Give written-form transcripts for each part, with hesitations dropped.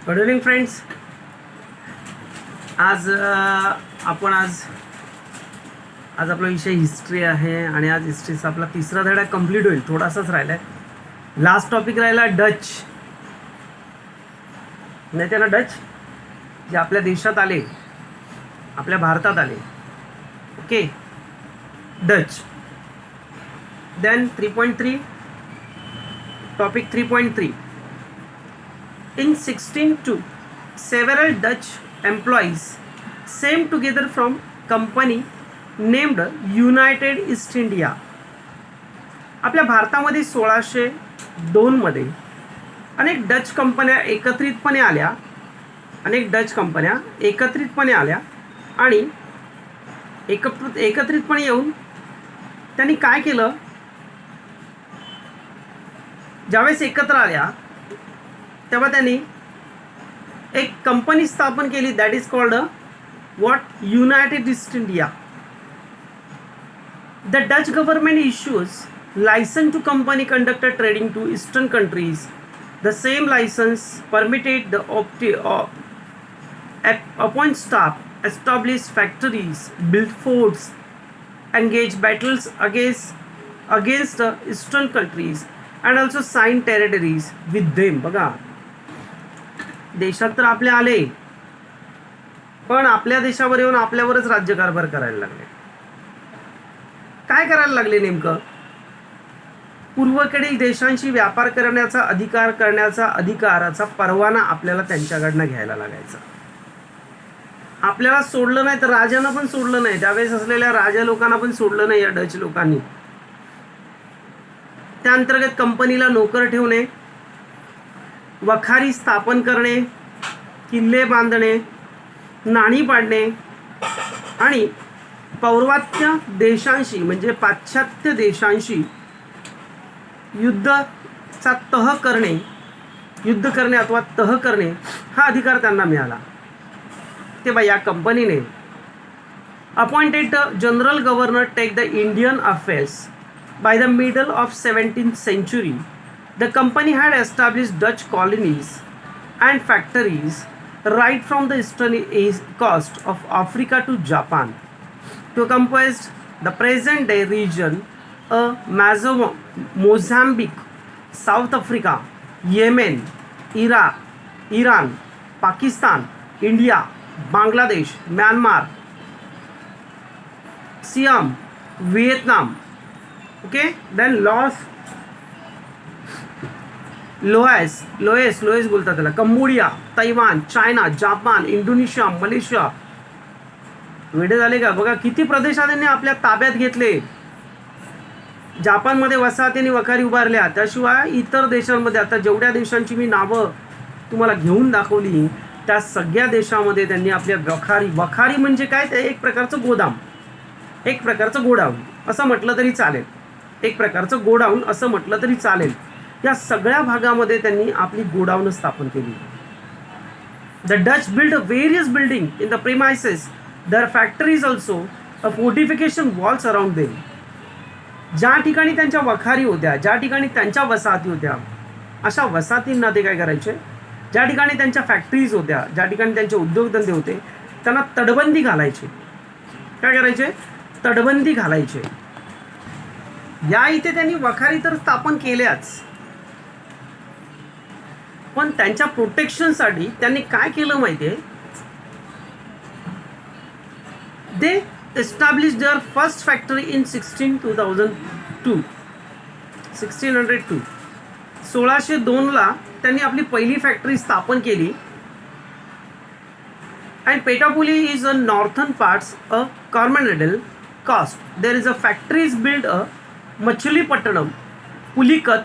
Good evening friends. आज आपला विषय हिस्ट्री आहे आणि आज हिस्ट्रीचा आपला तिसरा धडा कंप्लीट होईल. थोडासाच राहिला आहे. लास्ट टॉपिक राहिला डच. नाही त्याला डच जे आपल्या देशात आले, आपल्या भारतात आले. Okay, Dutch. Then 3.3 topic 3.3. In 1602, several Dutch employees came together from company named United East India. आपल्या भारतामध्ये 1602 मध्ये अनेक डच कंपन्या एकत्रितपणे आल्या आणि एकत्रितपणे येऊन त्यांनी काय केलं, ज्यावेळेस एकत्र आल्या तेव्हा त्यांनी एक कंपनी स्थापन केली. That is called united east India. The Dutch government issues licence to company conduct trading to eastern countries. The same licence permitted the appoint staff, establish factories, build forts, engage battles against eastern countries and also sign territories with them. बघा, देशात तर आपले आले, पण आपल्या देशावर येऊन आपल्यावरच राज्यकारभार करायला लागले. काय करायला लागले नेमकं? पूर्वेकडील देशांशी व्यापार करण्याचा अधिकाराचा परवाना आपल्याला त्यांच्याकडनं घ्यायला लागायचा. आपल्याला सोडलं नाही तर राजांना पण सोडलं नाही. त्यावेळेस असलेल्या राजा लोकांना पण सोडलं नाही या डच लोकांनी. त्या अंतर्गत कंपनीला नोकर ठेवणे, वखारी स्थापन करणे, किल्ले बांधणे, नाणी पाडणे आणि पौर्वात्य देशांशी म्हणजे पाश्चात्य देशांशी युद्ध करणे अथवा तह करणे हा अधिकार त्यांना मिळाला. तेव्हा या कंपनीने appointed general governor take the Indian affairs. By the middle of 17th century, the company had established Dutch colonies and factories right from the eastern coast of Africa to Japan, to encompass the present-day region, Mozambique, South Africa, Yemen, Iraq, Iran, Pakistan, India, Bangladesh, Myanmar, Siam, Vietnam. Okay, then Laos बोलतात त्याला, Cambodia, Taiwan, China, Japan, Indonesia, Malaysia. वेडे झाले का? बघा किती प्रदेशात त्यांनी आपल्या ताब्यात घेतले. जपानमध्ये वसाहतीने वखारी उभारल्या. त्याशिवाय इतर देशांमध्ये आता जेवढ्या देशांची मी नावं तुम्हाला घेऊन दाखवली त्या सगळ्या देशामध्ये त्यांनी आपल्या वखारी म्हणजे काय, ते एक प्रकारचं गोडाऊन असं म्हटलं तरी चालेल. या सगळ्या भागामध्ये त्यांनी आपली गोडाऊन स्थापन केली. The Dutch build various building in the premises, their factories also, a fortification walls around them. ज्या ठिकाणी त्यांच्या वखारी होत्या, ज्या ठिकाणी त्यांच्या वसाहती होत्या, अशा वसाहतींना ते काय करायचे, ज्या ठिकाणी त्यांच्या फॅक्टरीज होत्या, ज्या ठिकाणी त्यांचे उद्योगधंदे होते, त्यांना तटबंदी घालायचे. काय करायचे? तटबंदी घालायचे. या इथे त्यांनी वखारी तर स्थापन केल्याच, पण त्यांच्या प्रोटेक्शनसाठी त्यांनी काय केलं माहितीये, they establish their first factory in 1602. 1602 त्यांनी आपली पहिली फॅक्टरी स्थापन केली. And Petapuli is a northern parts a Coromandel coast. There is a factories built a Machilipattanam, Pulikat,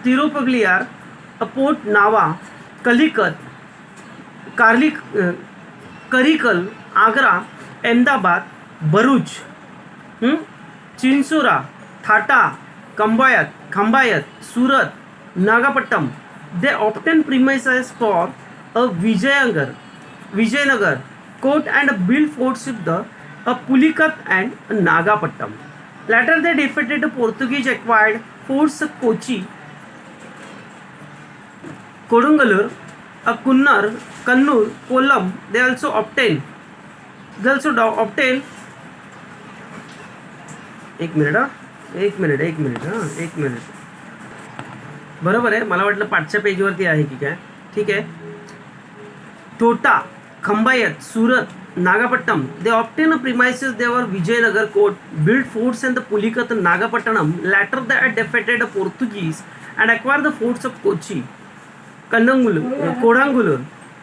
Tirupaliyar, a port Nava, Calicut, Karikal, Agra, Ahmedabad, Bharuch, Chinsura, Thata, Khambayat, Surat, Nagapattam. They obtained premises for a Vijayanagar court and built forts with the Pulikat and Nagapattam. Later they defeated the Portuguese, acquired forts Kochi Kodungalur, a Kunnar, Kannur, Kollam, they also obtain. एक minute बरोबर आहे. मला वाटलं पाठच्या पेजवरती आहे की काय. ठीक आहे. टोटा, खंबायत, Surat, Nagapattinam, they obtained a premises. They were Vijayanagar court, built forts in the Pulikat and Nagapattinam. Later they had defeated the Portuguese and acquired the forts of Kochi, Kodangulur,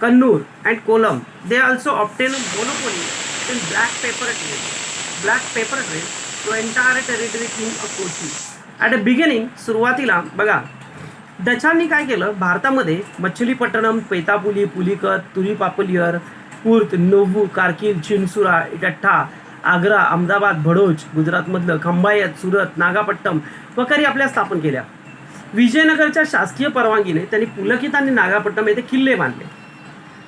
Kannur and Kollam. They also obtained a monopoly in black paper trade to entire territory of Kochi. At the beginning, सुरुवातीला बघा डचांनी काय केलं, भारतामध्ये मच्छलीपट्टणम, पेतापुली, पुलिकत, तुरीपापलियर, कुर्त, नोव्हू, कारकिल, चिनसुरा, इकट्ठा, आग्रा, अहमदाबाद, भडोच, गुजरातमधलं खंबायत, सुरत, नागापट्टम वगैरे आपल्या स्थापन केल्या. विजयनगरच्या शासकीय परवानगीने त्यांनी पुलकित आणि नागापट्टम येथे किल्ले बांधले.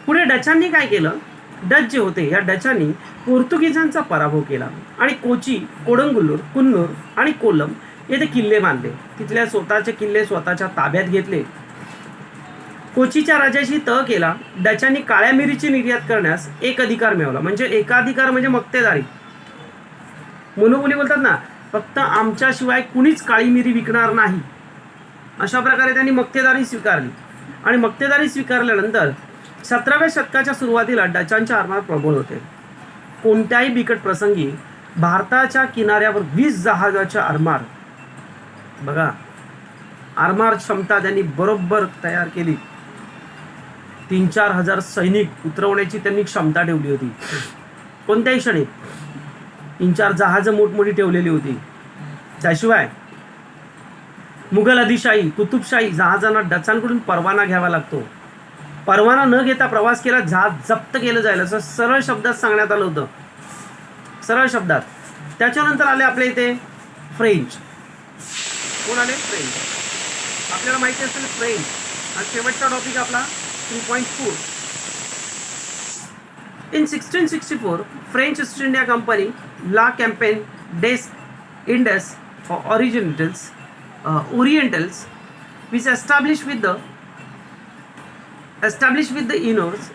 पुढे डचांनी काय केलं, डच जे होते या डचांनी पोर्तुगीजांचा पराभव केला आणि कोची, कोडंगुल्लूर, कुन्नूर आणि कोल्लम येथे किल्ले बांधले. तिथल्या स्वतःचे किल्ले स्वतःच्या ताब्यात घेतले. कोचीच्या राजाशी तह केला. डचांनी काळ्या मिरीची निर्यात करण्यास एक अधिकार मिळवला. म्हणजे एकाधिकार म्हणजे मक्तेदारी, मोनोपोली बोलतात ना, फक्त आमच्याशिवाय कुणीच काळी मिरी विकणार नाही, अशा प्रकारे त्यांनी मक्तेदारी स्वीकारली. आणि मक्तेदारी स्वीकारल्यानंतर 17व्या शतकाच्या सुरुवातीला डचांचे आरमार प्रबळ होते. कोणत्याही बिकट प्रसंगी भारताच्या किनाऱ्यावर 20 जहाजाच्या आरमार, बघा आरमार क्षमता त्यांनी बरोबर तयार केली. 3-4 हजार सैनिक उतरवण्याची त्यांनी क्षमता ठेवली होती. कोणत्याही क्षणी 3-4 जहाजं मोठमोठी ठेवलेली होती. त्याशिवाय मुघल आदिशाही, कुतुबशाही जहाजांना डचांकडून परवाना घ्यावा लागतो. परवाना न घेता प्रवास केला जहाज जप्त केलं जाईल, असं सरळ शब्दात सांगण्यात आलं होतं. सरळ शब्दात. त्याच्यानंतर आले आपल्या इथे फ्रेंच. कोण आले? फ्रेंच. आपल्याला माहिती असेल फ्रेंच. हा शेवटचा टॉपिक आपला 3.4. In 1664, French East India Company La Campagne des Indes or Orientals, which established with the Inuits